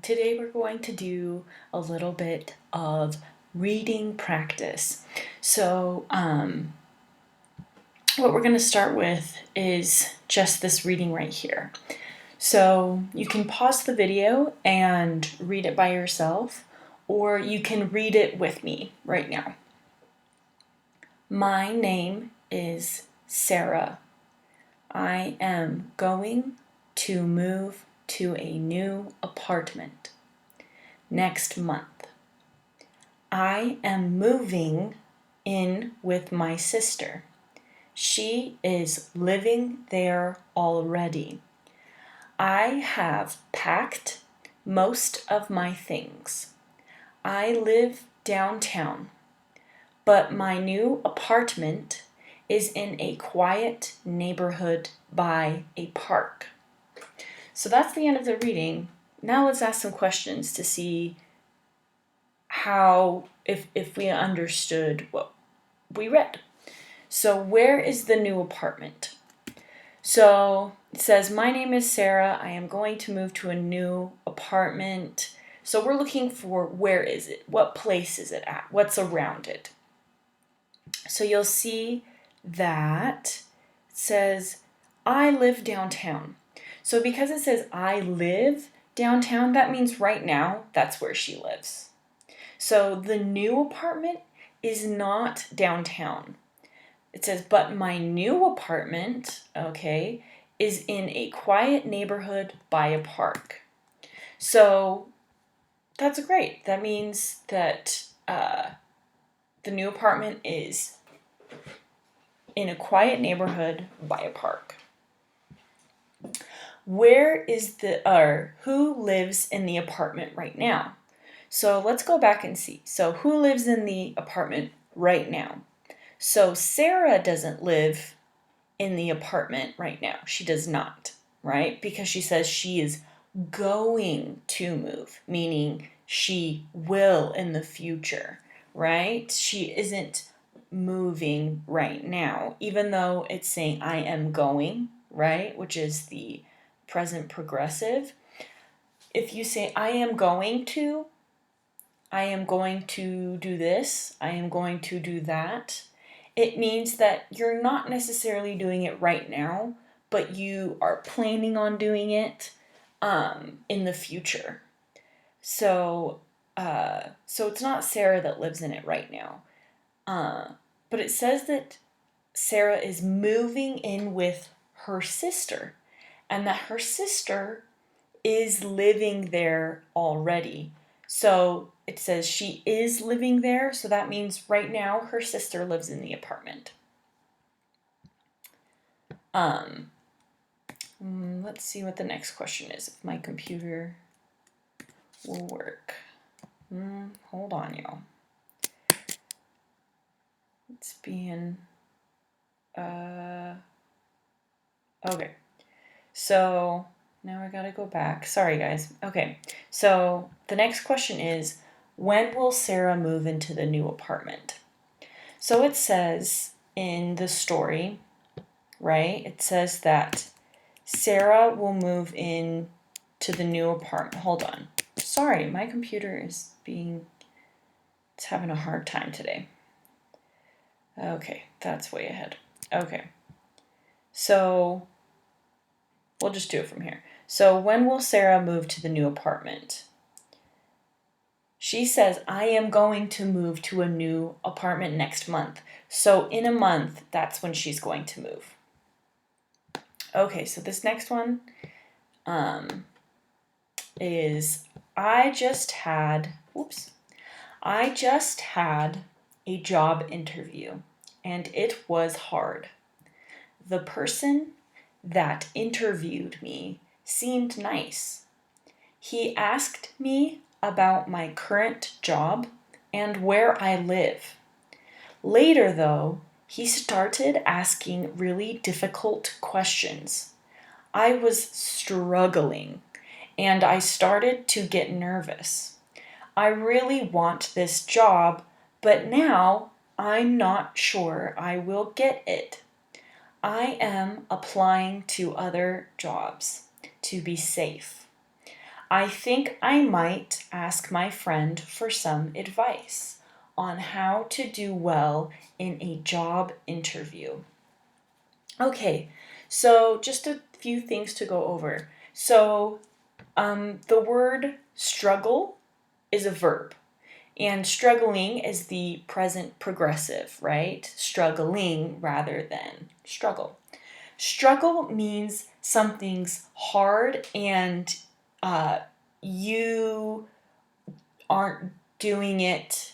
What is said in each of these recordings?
Today we're going to do a little bit of reading practice. What we're going to start with is just this reading right here. So you can pause the video and read it by yourself, or you can read it with me right now. My name is Sarah. I am going to move to a new apartment next month. I am moving in with my sister. She is living there already. I have packed most of my things. I live downtown, but my new apartment is in a quiet neighborhood by a park. So that's the end of the reading. Now let's ask some questions to see if we understood what we read. So where is the new apartment? So it says, my name is Sarah. I am going to move to a new apartment. So we're looking for where is it? What place is it at? What's around it? So you'll see that it says, I live downtown. So because it says I live downtown, that means right now that's where she lives. So the new apartment is not downtown. It says, but my new apartment, okay, is in a quiet neighborhood by a park. So that's great. That means that the new apartment is in a quiet neighborhood by a park. Who lives in the apartment right now? So let's go back and see. So who lives in the apartment right now? So Sarah doesn't live in the apartment right now. She does not, right? Because she says she is going to move, meaning she will in the future, right? She isn't moving right now, even though it's saying I am going, right? Which is the present progressive. If you say I am going to do this, I am going to do that, it means that you're not necessarily doing it right now, but you are planning on doing it in the future. So it's not Sarah that lives in it right now. But it says that Sarah is moving in with her sister, and that her sister is living there already. So it says she is living there, so that means right now her sister lives in the apartment. Let's see what the next question is, if my computer will work. Hold on, y'all. It's being... Okay. So now I gotta go back. Sorry, guys. Okay. So the next question is, when will Sarah move into the new apartment? So it says in the story, right? It says that Sarah will move in to the new apartment. Hold on. Sorry, my computer is it's having a hard time today. Okay, that's way ahead. Okay. So we'll just do it from here. So when will Sarah move to the new apartment? She says, I am going to move to a new apartment next month. So in a month, that's when she's going to move. Okay, so this next one is, I just had a job interview and it was hard. The person that interviewed me seemed nice. He asked me about my current job and where I live. Later, though, he started asking really difficult questions. I was struggling, and I started to get nervous. I really want this job, but now I'm not sure I will get it. I am applying to other jobs to be safe. I think I might ask my friend for some advice on how to do well in a job interview. Okay, so just a few things to go over. So, the word struggle is a verb, and struggling is the present progressive, right? Struggling rather than struggle. Struggle means something's hard and you aren't doing it.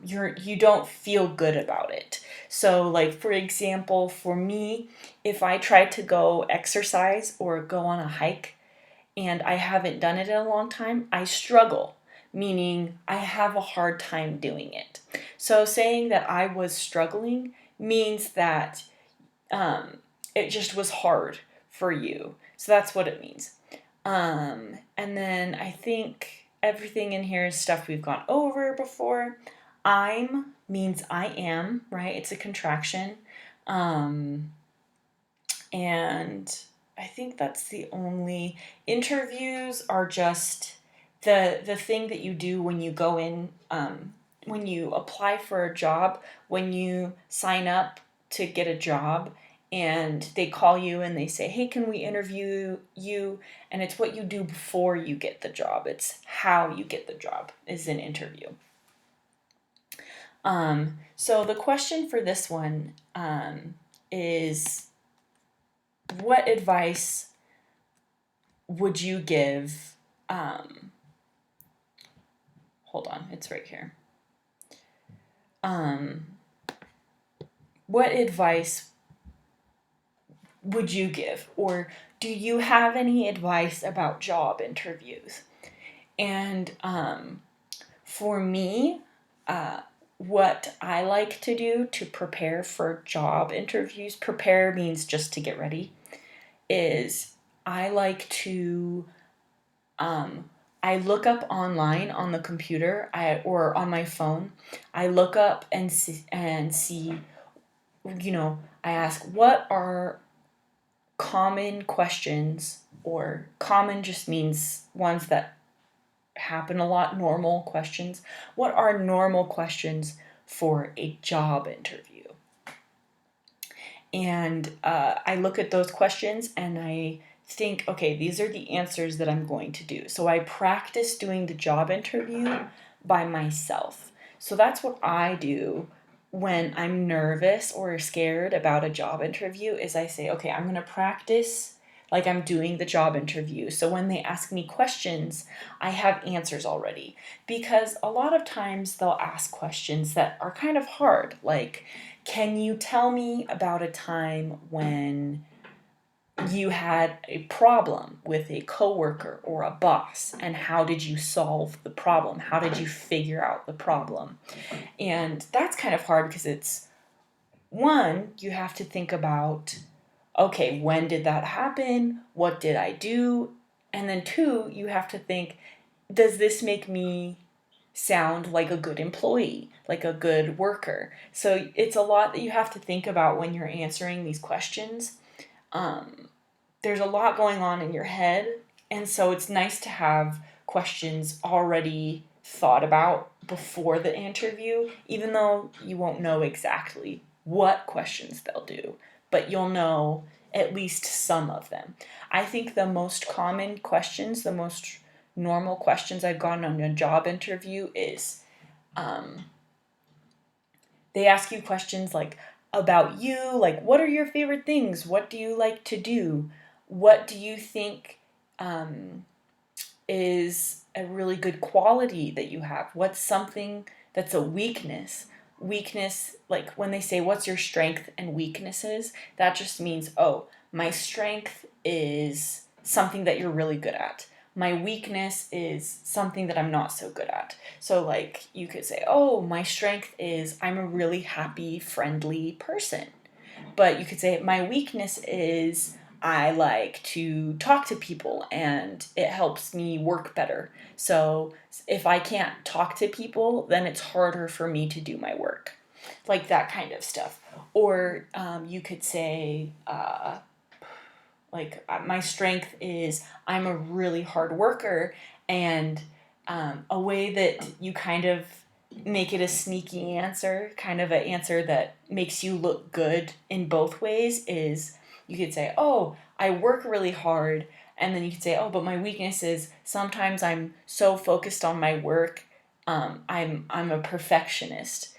You don't feel good about it. So, like for example, for me, if I try to go exercise or go on a hike and I haven't done it in a long time, I struggle, meaning I have a hard time doing it. So, saying that I was struggling means that it just was hard for you. So that's what it means. And then I think everything in here is stuff we've gone over before. I'm means I am, right? It's a contraction. And I think that's the only interviews are just the thing that you do when you go in, when you apply for a job, when you sign up to get a job and they call you and they say, hey, can we interview you? And it's what you do before you get the job. It's how you get the job is an interview. So the question for this one is, what advice would you give? Hold on, it's right here. What advice would you give? Or do you have any advice about job interviews? And for me, what I like to do to prepare for job interviews, prepare means just to get ready, is I like to, I look up online on the computer or on my phone. I look up and see, I ask what are common questions, or common just means ones that happen a lot, normal questions. What are normal questions for a job interview? And I look at those questions and I think, okay, these are the answers that I'm going to do. So I practice doing the job interview by myself. So that's what I do when I'm nervous or scared about a job interview is I say, okay, I'm going to practice like I'm doing the job interview. So when they ask me questions, I have answers already. Because a lot of times they'll ask questions that are kind of hard, like, can you tell me about a time when you had a problem with a coworker or a boss, and how did you solve the problem? How did you figure out the problem? And that's kind of hard because it's one, you have to think about, okay, when did that happen? What did I do? And then two, you have to think, does this make me sound like a good employee, like a good worker? So it's a lot that you have to think about when you're answering these questions. There's a lot going on in your head, and so it's nice to have questions already thought about before the interview, even though you won't know exactly what questions they'll do, but you'll know at least some of them. I think the most common questions, the most normal questions I've gotten on a job interview is they ask you questions like about you, like what are your favorite things? What do you like to do? What do you think is a really good quality that you have? What's something that's a weakness? Weakness, like when they say, what's your strength and weaknesses? That just means, oh, my strength is something that you're really good at. My weakness is something that I'm not so good at. So, like, you could say, oh, my strength is I'm a really happy, friendly person. But you could say, my weakness is I like to talk to people and it helps me work better. So if I can't talk to people, then it's harder for me to do my work. Like that kind of stuff. Or you could say, my strength is I'm a really hard worker, and a way that you kind of make it a sneaky answer, kind of an answer that makes you look good in both ways, is you could say, oh, I work really hard. And then you could say, oh, but my weakness is sometimes I'm so focused on my work. I'm a perfectionist.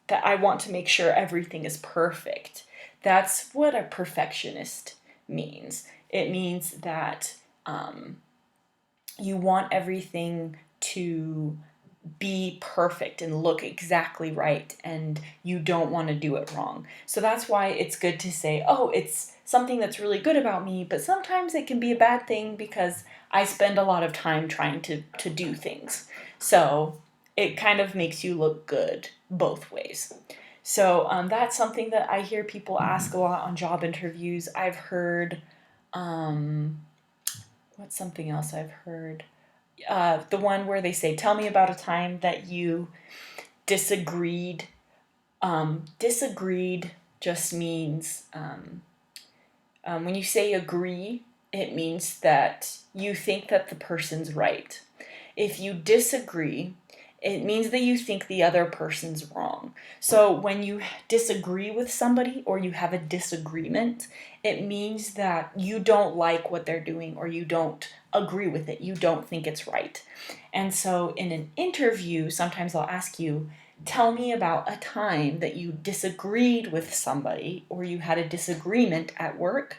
That I want to make sure everything is perfect. That's what a perfectionist means. It means that you want everything to be perfect and look exactly right, and you don't want to do it wrong. So that's why it's good to say, oh, it's something that's really good about me, but sometimes it can be a bad thing because I spend a lot of time trying to do things. So it kind of makes you look good both ways. So that's something that I hear people ask a lot on job interviews. I've heard, what's something else I've heard? The one where they say, tell me about a time that you disagreed. Disagreed just means when you say agree, it means that you think that the person's right. If you disagree, it means that you think the other person's wrong. So when you disagree with somebody or you have a disagreement, it means that you don't like what they're doing or you don't agree with it. You don't think it's right. And so in an interview, sometimes I'll ask you, tell me about a time that you disagreed with somebody or you had a disagreement at work,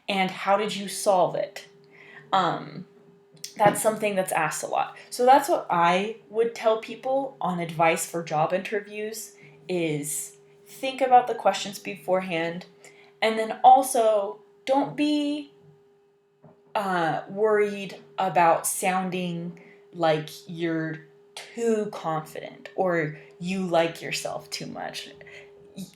and how did you solve it? That's something that's asked a lot. So that's what I would tell people on advice for job interviews is think about the questions beforehand, and then also don't be worried about sounding like you're too confident or you like yourself too much.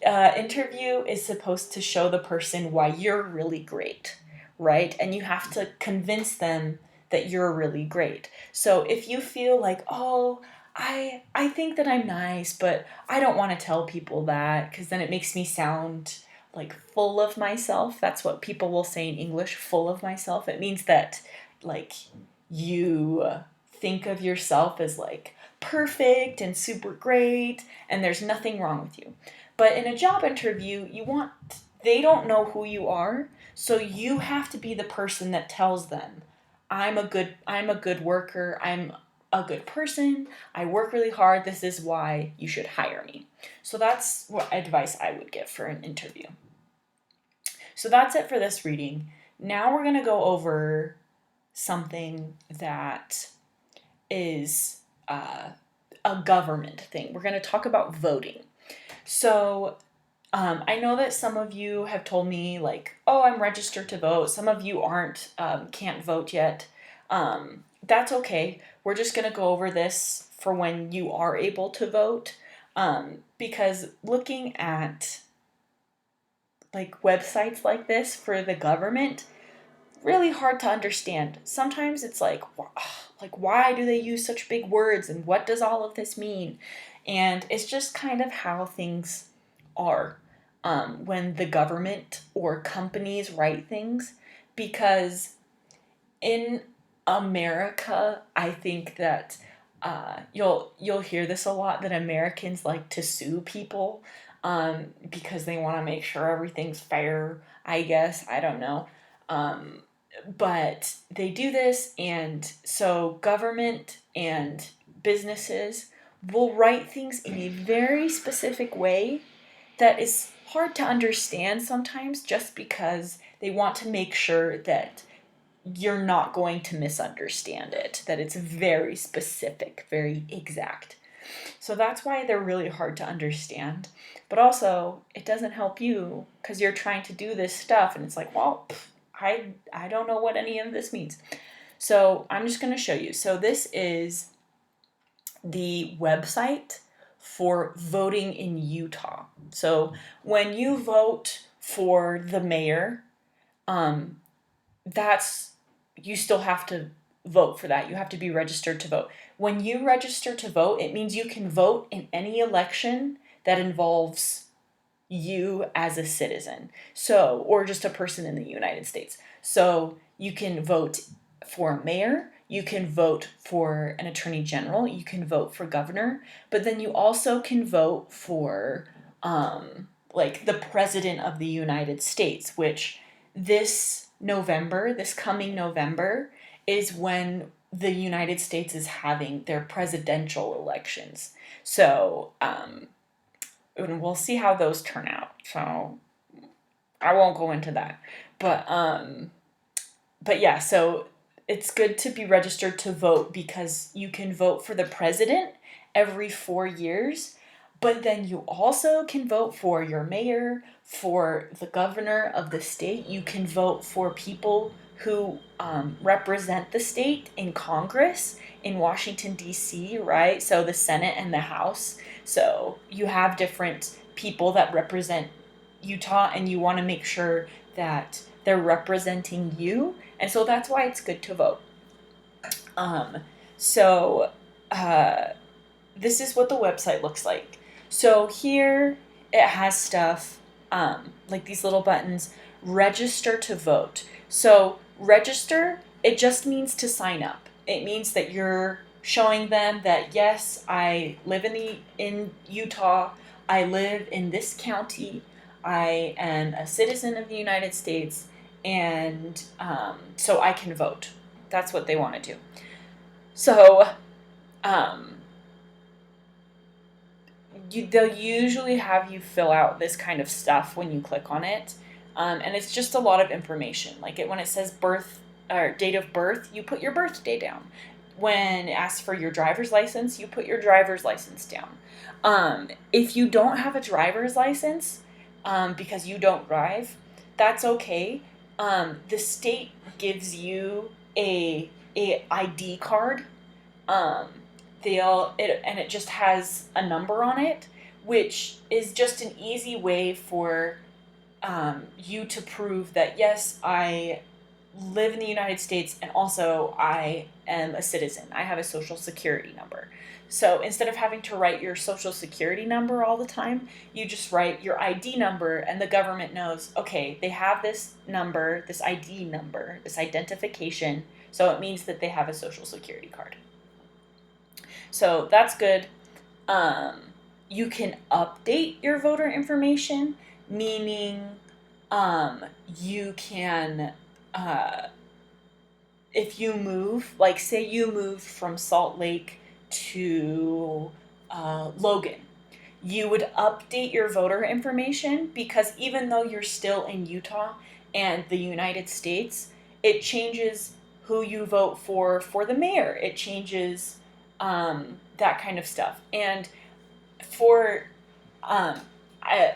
Interview is supposed to show the person why you're really great, right? And you have to convince them that you're really great. So if you feel like, oh, I think that I'm nice, but I don't want to tell people that because then it makes me sound like full of myself. That's what people will say in English, full of myself. It means that like you think of yourself as like perfect and super great and there's nothing wrong with you. But in a job interview, they don't know who you are, so you have to be the person that tells them, I'm a good worker, I'm a good person, I work really hard, this is why you should hire me. So that's what advice I would give for an interview. So that's it for this reading. Now we're going to go over something that is a government thing. We're going to talk about voting. So I know that some of you have told me like, oh, I'm registered to vote. Some of you aren't, can't vote yet. That's okay. We're just going to go over this for when you are able to vote. Because looking at like websites like this for the government, really hard to understand. Sometimes it's like why do they use such big words and what does all of this mean? And it's just kind of how things are when the government or companies write things, because in America, I think that you'll hear this a lot, that Americans like to sue people because they want to make sure everything's fair. I guess I don't know, but they do this, and so government and businesses will write things in a very specific way that is hard to understand sometimes, just because they want to make sure that you're not going to misunderstand it, that it's very specific, very exact. So that's why they're really hard to understand. But also, it doesn't help you because you're trying to do this stuff and it's like, well, I don't know what any of this means. So I'm just going to show you. So this is the website for voting in Utah. So when you vote for the mayor, that's you still have to vote for that. You have to be registered to vote. When you register to vote, it means you can vote in any election that involves you as a citizen. So, or just a person in the United States. So you can vote for a mayor, you can vote for an attorney general, you can vote for governor, but then you also can vote for like the president of the United States, which this coming November, is when the United States is having their presidential elections. So, and we'll see how those turn out. So I won't go into that. But yeah, so it's good to be registered to vote because you can vote for the president every 4 years, but then you also can vote for your mayor, for the governor of the state. You can vote for people who represent the state in Congress in Washington, D.C., right? So the Senate and the House. So you have different people that represent Utah, and you want to make sure that they're representing you. And so that's why it's good to vote. Um, so uh, this is what the website looks like. So here it has stuff like these little buttons, register to vote. So register, it just means to sign up. It means that you're showing them that yes, I live in Utah, I live in this county, I am a citizen of the United States, and so I can vote. That's what they want to do. So um, they'll usually have you fill out this kind of stuff when you click on it. And it's just a lot of information. Like when it says birth or date of birth, you put your birthday down. When it asks for your driver's license, you put your driver's license down. If you don't have a driver's license because you don't drive, that's okay. The state gives you a ID card. Um, and it just has a number on it, which is just an easy way for you to prove that yes, I live in the United States, and also I am a citizen. I have a social security number. So instead of having to write your social security number all the time, you just write your ID number, and the government knows, okay, they have this number, this ID number, this identification, so it means that they have a social security card. So that's good. Um, you can update your voter information, meaning you can, uh, if you move, like say you moved from Salt Lake to Logan, you would update your voter information because even though you're still in Utah and the United States, it changes who you vote for the mayor. It changes that kind of stuff. And for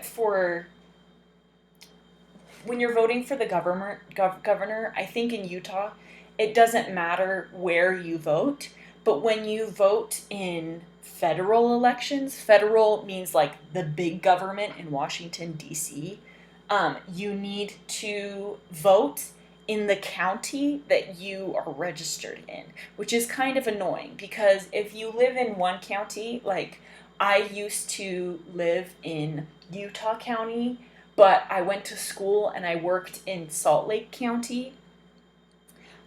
for when you're voting for the governor, I think in Utah, it doesn't matter where you vote, but when you vote in federal elections, federal means like the big government in Washington, D.C., you need to vote in the county that you are registered in, which is kind of annoying because if you live in one county, like I used to live in Utah County, but I went to school and I worked in Salt Lake County,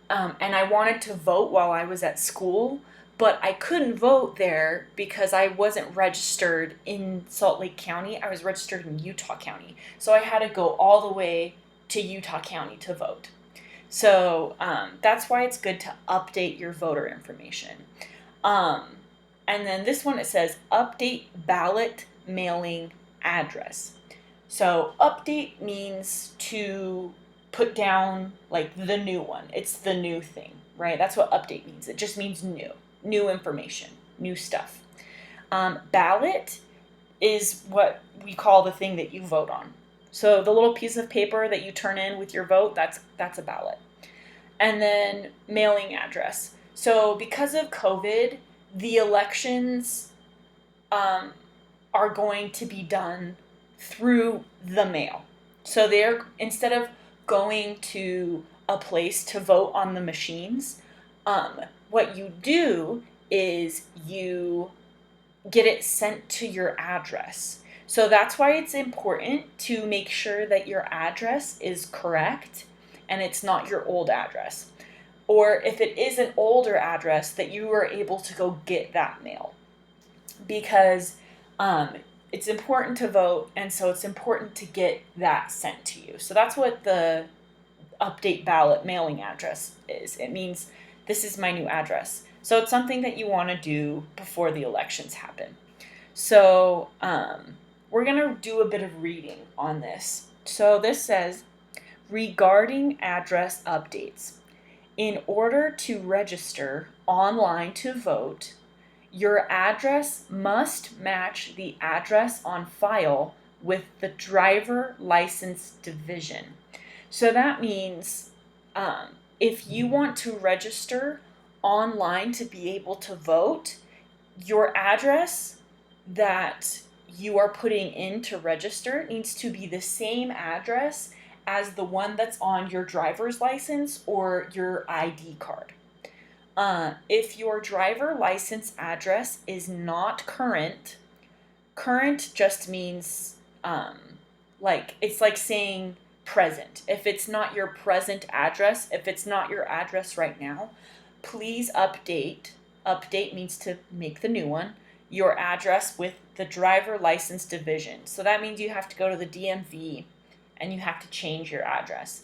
and I wanted to vote while I was at school, but I couldn't vote there because I wasn't registered in Salt Lake County. I was registered in Utah County. So I had to go all the way to Utah County to vote. So that's why it's good to update your voter information. Um, and then this one, it says update ballot mailing address. So update means to put down like the new one. It's the new thing, right? That's what update means. It just means new information, new stuff. Ballot is what we call the thing that you vote on. So the little piece of paper that you turn in with your vote, that's a ballot. And then mailing address. So because of COVID, the elections are going to be done through the mail. So they're, instead of going to a place to vote on the machines, what you do is you get it sent to your address. So that's why it's important to make sure that your address is correct and it's not your old address. Or if it is an older address, that you are able to go get that mail. Because it's important to vote, and so it's important to get that sent to you. So that's what the update ballot mailing address is. It means this is my new address. So it's something that you want to do before the elections happen. So we're going to do a bit of reading on this. So this says, regarding address updates, in order to register online to vote, your address must match the address on file with the driver license division. So that means if you want to register online to be able to vote, your address that you are putting in to register needs to be the same address as the one that's on your driver's license or your ID card. If your driver license address is not current, current just means like it's like saying present. If it's not your present address, if it's not your address right now, please update. Update means to make the new one, your address with the driver license division. So that means you have to go to the DMV and you have to change your address.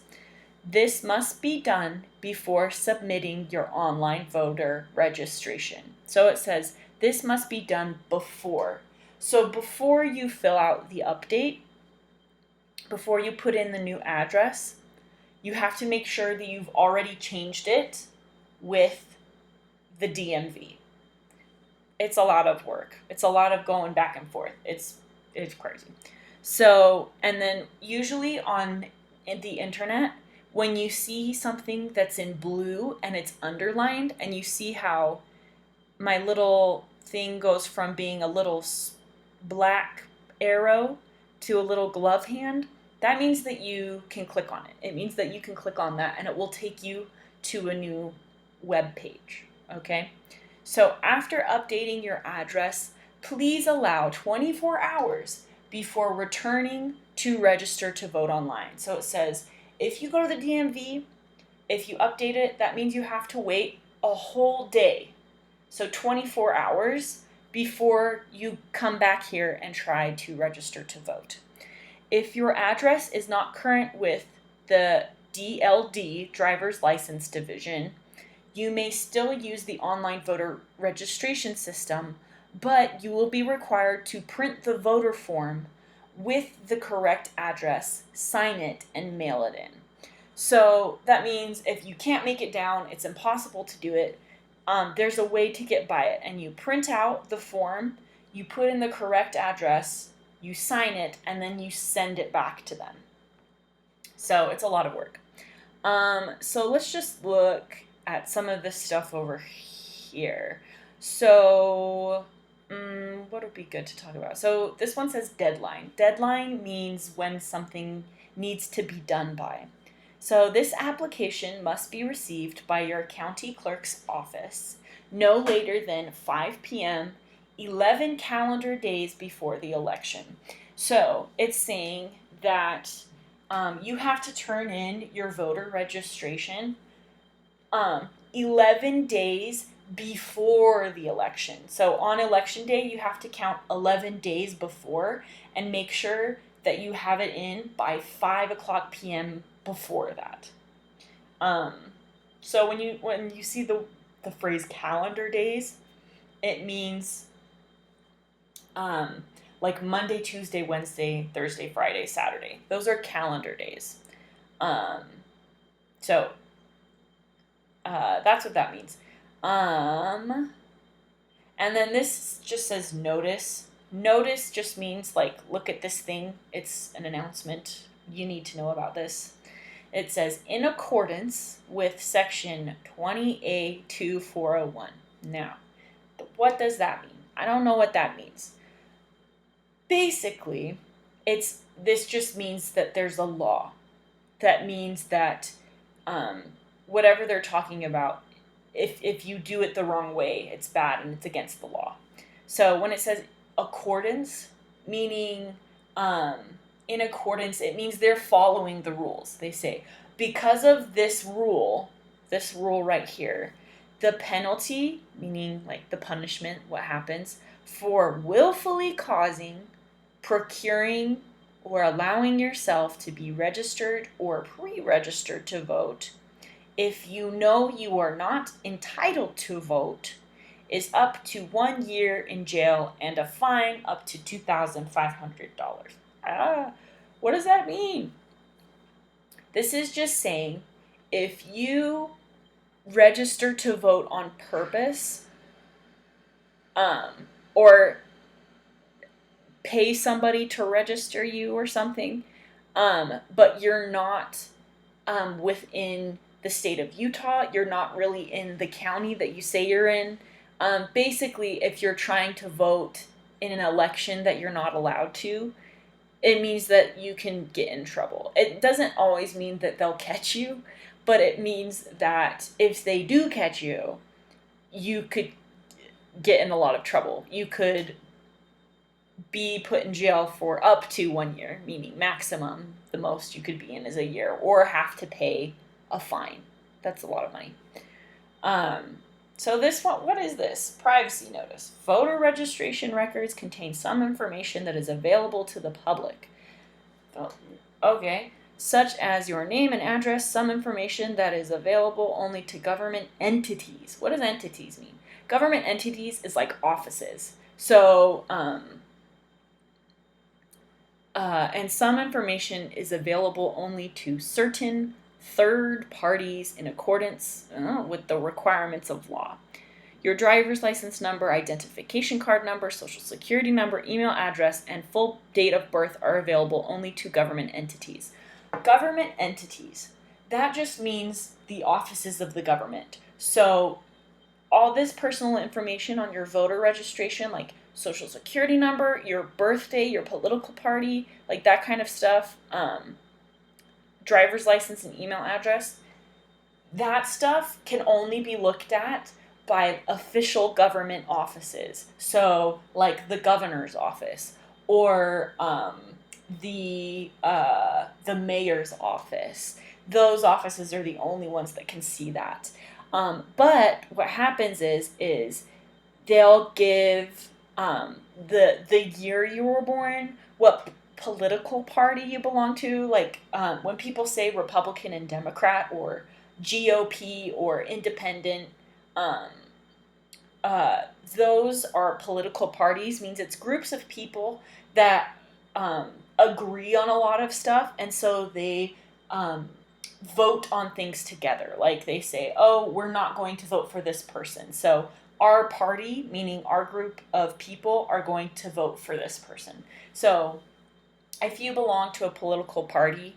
This must be done before submitting your online voter registration. So it says this must be done before. So before you fill out the update, before you put in the new address, you have to make sure that you've already changed it with the DMV. It's a lot of work. It's a lot of going back and forth. It's crazy. So, and then usually on the internet, when you see something that's in blue and it's underlined, and you see how my little thing goes from being a little black arrow to a little glove hand, that means that you can click on it. It means that you can click on that and it will take you to a new web page, okay? So after updating your address, please allow 24 hours before returning to register to vote online. So it says, if you go to the DMV, if you update it, that means you have to wait a whole day. So 24 hours before you come back here and try to register to vote. If your address is not current with the DLD, Driver's License Division, you may still use the online voter registration system, but you will be required to print the voter form with the correct address, sign it, and mail it in. So that means if you can't make it down, it's impossible to do it, there's a way to get by it. And you print out the form, you put in the correct address, you sign it, and then you send it back to them. So it's a lot of work. So let's just look at some of this stuff over here. So what would be good to talk about? So this one says deadline. Deadline means when something needs to be done by. So this application must be received by your county clerk's office no later than 5 p.m. 11 calendar days before the election. So it's saying that you have to turn in your voter registration 11 days before the election. So on election day, you have to count 11 days before and make sure that you have it in by 5 o'clock p.m. before that. So when you see the phrase calendar days, it means like Monday, Tuesday, Wednesday, Thursday, Friday, Saturday. Those are calendar days. So that's what that means. And then this just says notice. Notice just means like, look at this thing. It's an announcement. You need to know about this. It says, in accordance with section 20A2401. Now, what does that mean? I don't know what that means. Basically, this just means that there's a law. That means that whatever they're talking about, if you do it the wrong way, it's bad and it's against the law. So when it says accordance, meaning in accordance, it means they're following the rules. They say, because of this rule right here, the penalty, meaning like the punishment, what happens, for willfully causing, procuring, or allowing yourself to be registered or pre-registered to vote, if you know you are not entitled to vote, is up to 1 year in jail and a fine up to $2,500. What does that mean? This is just saying if you register to vote on purpose, or pay somebody to register you or something, but you're not within the state of Utah, you're not really in the county that you say you're in. Basically, if you're trying to vote in an election that you're not allowed to, it means that you can get in trouble. It doesn't always mean that they'll catch you, but it means that if they do catch you, you could get in a lot of trouble. You could be put in jail for up to 1 year, meaning maximum, the most you could be in is a year, or have to pay a fine. That's a lot of money. So this one, what is this? Privacy notice. Voter registration records contain some information that is available to the public. Oh, okay. Such as your name and address, some information that is available only to government entities. What does entities mean? Government entities is like offices. So, and some information is available only to certain third parties in accordance with the requirements of law. Your driver's license number, identification card number, social security number, email address, and full date of birth are available only to government entities. Government entities, that just means the offices of the government. So all this personal information on your voter registration, like social security number, your birthday, your political party, like that kind of stuff, driver's license and email address, that stuff can only be looked at by official government offices. So like the governor's office, or the mayor's office. Those offices are the only ones that can see that. But what happens is they'll give the year you were born, what political party you belong to. Like when people say Republican and Democrat, or GOP or independent, those are political parties, means it's groups of people that agree on a lot of stuff, and so they vote on things together. Like they say, oh, we're not going to vote for this person, so our party, meaning our group of people, are going to vote for this person. So if you belong to a political party,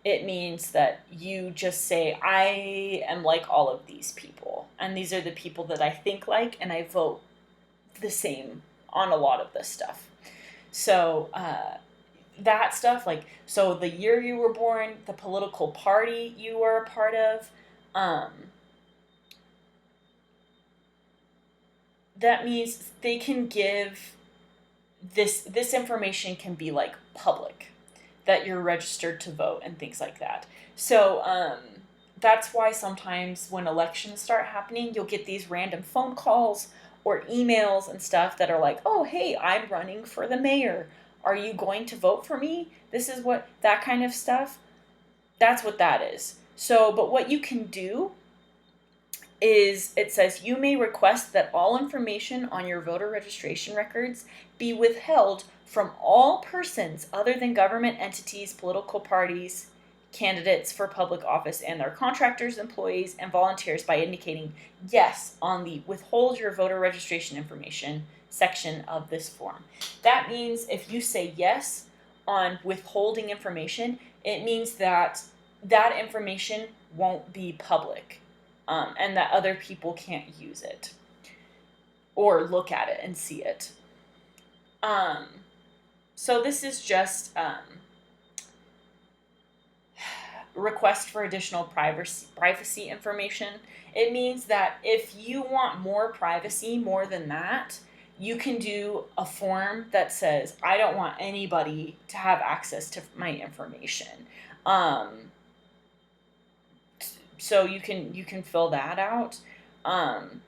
it means that you just say, I am like all of these people, and these are the people that I think like, and I vote the same on a lot of this stuff. So that stuff, like, so the year you were born, the political party you were a part of, that means they can give this information can be like public, that you're registered to vote and things like that. So that's why sometimes when elections start happening, you'll get these random phone calls or emails and stuff that are like, oh, hey, I'm running for the mayor. Are you going to vote for me? This is what, that kind of stuff. That's what that is. So, but what you can do is, it says you may request that all information on your voter registration records be withheld from all persons other than government entities, political parties, candidates for public office, and their contractors, employees, and volunteers by indicating yes on the withhold your voter registration information section of this form. That means if you say yes on withholding information, it means that that information won't be public, and that other people can't use it or look at it and see it. So this is just request for additional privacy information. It means that if you want more privacy more than that, you can do a form that says, I don't want anybody to have access to my information. Um, so you can fill that out. Um,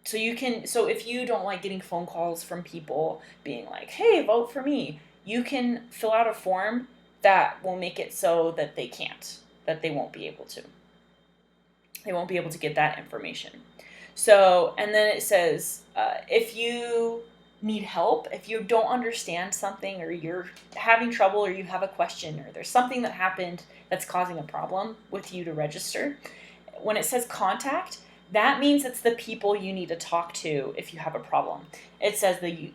so if you don't like getting phone calls from people being like, hey, vote for me, you can fill out a form that will make it so that they won't be able to. They won't be able to get that information. So, and then it says, if you need help, if you don't understand something, or you're having trouble, or you have a question, or there's something that happened that's causing a problem with you to register, when it says contact, that means it's the people you need to talk to if you have a problem. It says the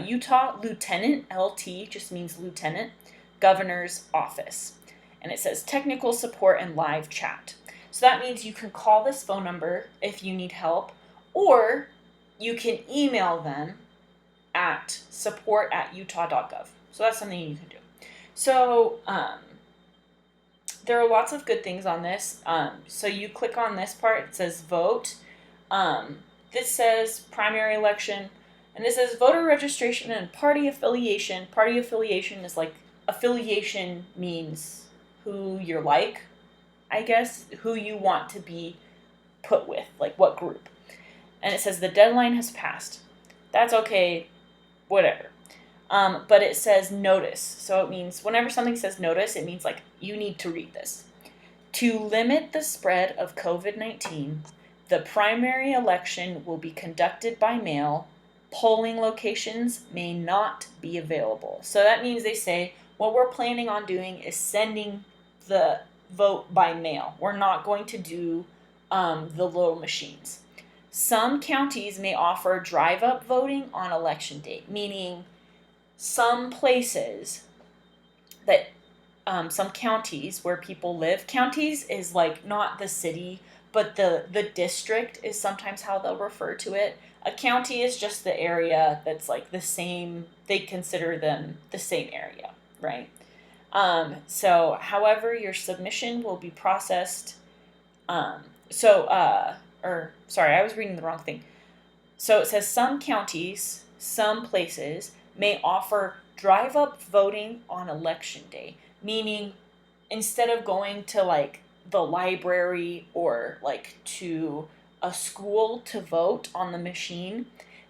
Utah Lieutenant, LT just means lieutenant, governor's office. And it says technical support and live chat. So that means you can call this phone number if you need help, or you can email them at support@utah.gov. So that's something you can do. So there are lots of good things on this. So you click on this part, it says vote. This says primary election, and it says voter registration and party affiliation. Party affiliation is like, affiliation means who you're like, I guess, who you want to be put with, like what group. And it says the deadline has passed. That's okay, whatever. But it says notice. So it means whenever something says notice, it means like you need to read this. To limit the spread of COVID-19, the primary election will be conducted by mail. Polling locations may not be available. So that means they say what we're planning on doing is sending the vote by mail. We're not going to do the little machines. Some counties may offer drive-up voting on election day, meaning some places that some counties where people live. Counties is like not the city, but the district is sometimes how they'll refer to it. A county is just the area that's like the same, they consider them the same area, right? So however your submission will be processed, sorry, I was reading the wrong thing. So it says some counties, some places may offer drive-up voting on election day, meaning instead of going to like the library or like to a school to vote on the machine,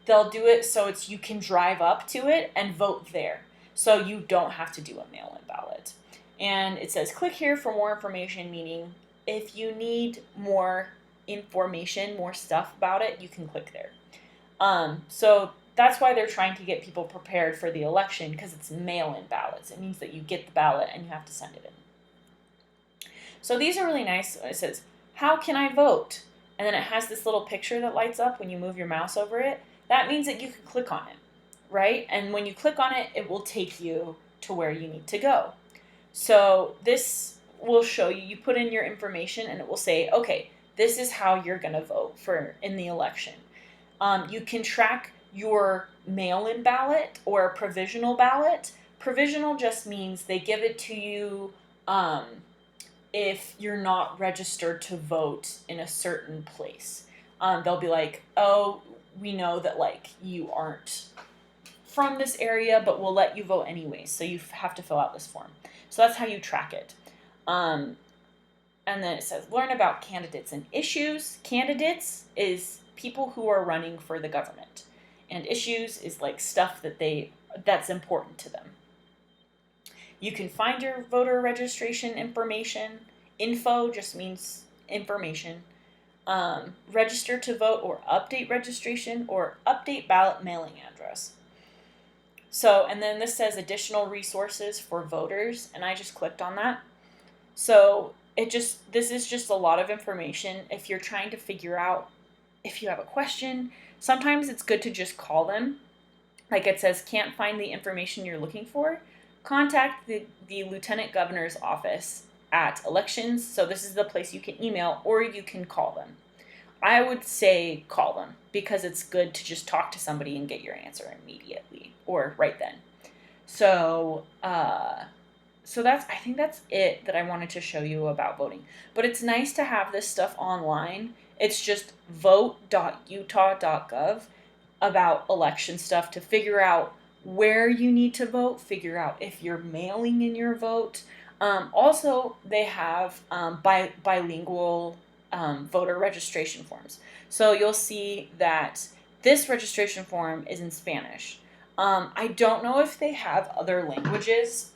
they'll do it so it's you can drive up to it and vote there. So you don't have to do a mail-in ballot. And it says click here for more information, meaning if you need more information, more stuff about it, you can click there. So that's why they're trying to get people prepared for the election, because it's mail-in ballots. It means that you get the ballot and you have to send it in. So these are really nice. It says, how can I vote? And then it has this little picture that lights up when you move your mouse over it. That means that you can click on it, right? And when you click on it, it will take you to where you need to go. So this will show you, you put in your information and it will say, okay, this is how you're going to vote in the election. You can track your mail-in ballot or a provisional ballot. Provisional just means they give it to you if you're not registered to vote in a certain place. They'll be like, oh, we know that like you aren't from this area, but we'll let you vote anyways. So you have to fill out this form. So that's how you track it. And then it says, learn about candidates and issues. Candidates is people who are running for the government. And issues is like stuff that's important to them. You can find your voter registration information. Info just means information. Register to vote or update registration or update ballot mailing address. So, and then this says additional resources for voters, and I just clicked on that. So this is just a lot of information. If you're trying to figure out if you have a question, sometimes it's good to just call them. Like it says, can't find the information you're looking for, contact the Lieutenant Governor's office at elections. So this is the place you can email, or you can call them. I would say call them, because it's good to just talk to somebody and get your answer immediately or right then. So I think that's it that I wanted to show you about voting. But it's nice to have this stuff online It's just vote.utah.gov about election stuff to figure out where you need to vote, figure out if you're mailing in your vote. Also, they have bilingual voter registration forms. So you'll see that this registration form is in Spanish. I don't know if they have other languages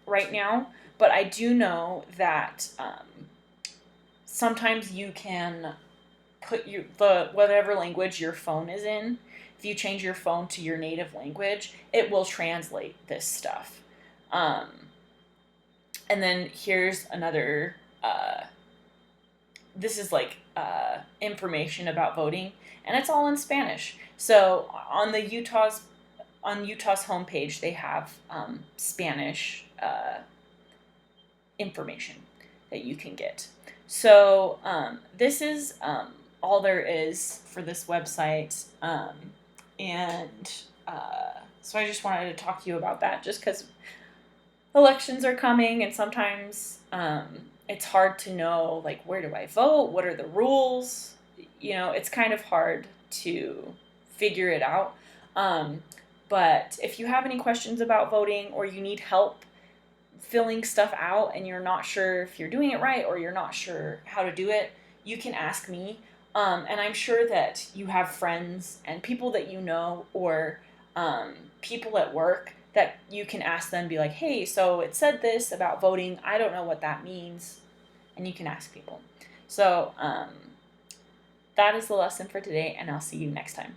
right now, but I do know that sometimes you can put the whatever language your phone is in. If you change your phone to your native language, it will translate this stuff. Um, and then here's another. This is like information about voting, and it's all in Spanish. So on Utah's homepage, they have Spanish information that you can get. So this is all there is for this website, and so I just wanted to talk to you about that, just because elections are coming, and sometimes it's hard to know, like, where do I vote? What are the rules? It's kind of hard to figure it out. But if you have any questions about voting, or you need help filling stuff out and you're not sure if you're doing it right, or you're not sure how to do it, you can ask me. And I'm sure that you have friends and people that you know, or people at work, that you can ask them, be like, hey, so it said this about voting. I don't know what that means. And you can ask people. So that is the lesson for today, and I'll see you next time.